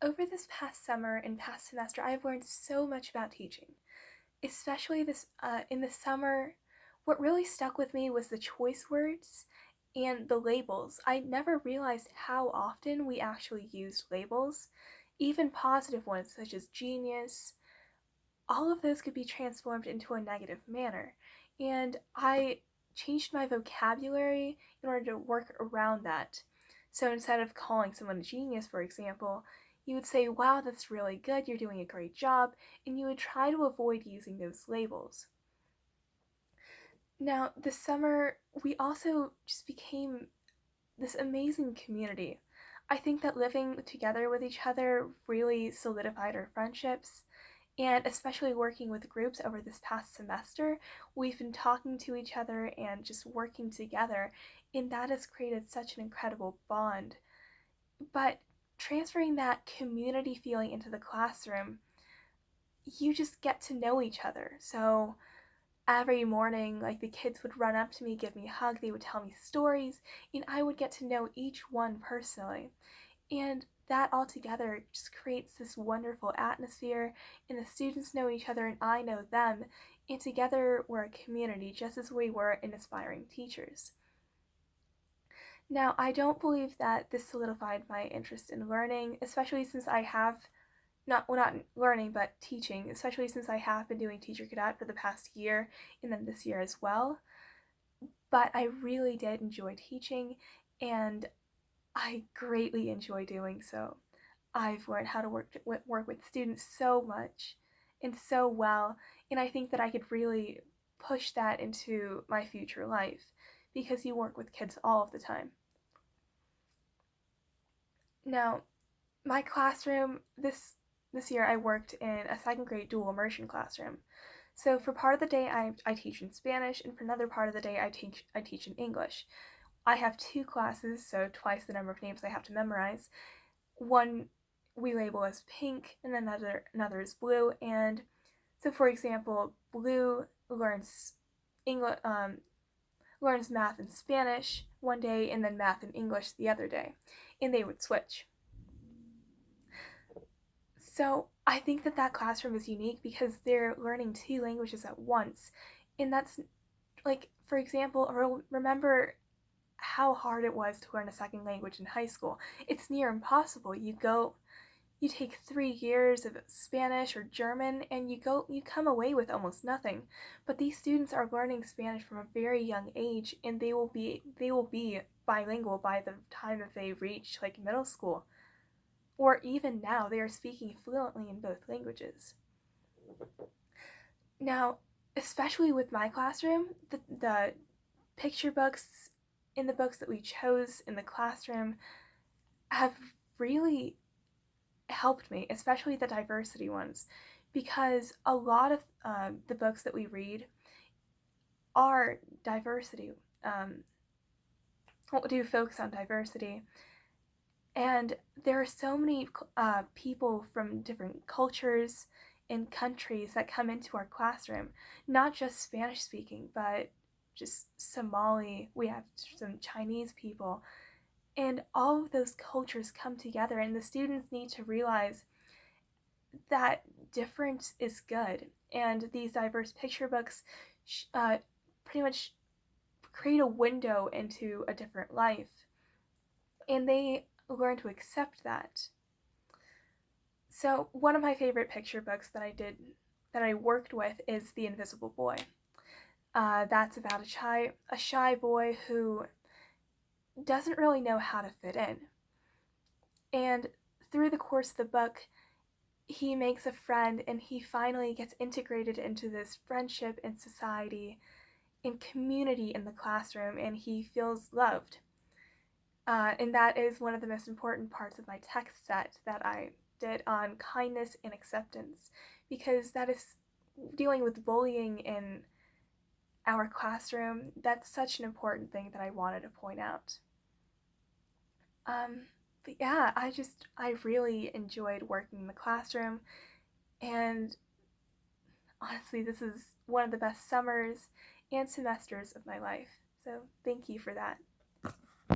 Over this past summer and past semester, I've learned so much about teaching, especially in the summer. What really stuck with me was the choice words and the labels. I never realized how often we actually used labels, even positive ones such as genius. All of those could be transformed into a negative manner, and I changed my vocabulary in order to work around that. So instead of calling someone a genius, for example, you would say, "Wow, that's really good, you're doing a great job," and you would try to avoid using those labels. Now, this summer, we also just became this amazing community. I think that living together with each other really solidified our friendships, and especially working with groups over this past semester, we've been talking to each other and just working together, and that has created such an incredible bond. But transferring that community feeling into the classroom, you just get to know each other. So every morning, like the kids would run up to me, give me a hug, they would tell me stories, and I would get to know each one personally. And that all together just creates this wonderful atmosphere, and the students know each other, and I know them, and together we're a community, just as we were in Aspiring Teachers. Now, I don't believe that this solidified my interest in learning, especially since I have not learning, but teaching, especially since I have been doing Teacher Cadet for the past year and then this year as well. But I really did enjoy teaching, and I greatly enjoy doing so. I've learned how to work with students so much and so well, and I think that I could really push that into my future life because you work with kids all of the time. Now, my classroom this year I worked in a second grade dual immersion classroom. So for part of the day I teach in Spanish, and for another part of the day I teach in English. I have two classes, so twice the number of names I have to memorize. One we label as pink, and another is blue. And so, for example, blue English, learns math and Spanish one day, and then math and English the other day, and they would switch. So I think that classroom is unique because they're learning two languages at once, and that's like, for example, remember how hard it was to learn a second language in high school. It's near impossible. You take 3 years of Spanish or German, and you come away with almost nothing. But these students are learning Spanish from a very young age, and they will be bilingual by the time that they reach like middle school. Or even now, they are speaking fluently in both languages. Now, especially with my classroom, the picture books in the books that we chose in the classroom have really helped me, especially the diversity ones, because a lot of the books that we read are diversity, um, do focus on diversity. And there are so many people from different cultures and countries that come into our classroom, not just Spanish speaking, but just Somali, we have some Chinese people, and all of those cultures come together, and the students need to realize that difference is good. And these diverse picture books pretty much create a window into a different life, and they learn to accept that. So one of my favorite picture books that I worked with is The Invisible Boy. That's about a shy boy who doesn't really know how to fit in. And through the course of the book, he makes a friend, and he finally gets integrated into this friendship and society and community in the classroom, and he feels loved. And that is one of the most important parts of my text set that I did on kindness and acceptance, because that is dealing with bullying in our classroom. That's such an important thing that I wanted to point out. But yeah, I really enjoyed working in the classroom, and honestly, this is one of the best summers and semesters of my life. So thank you for that.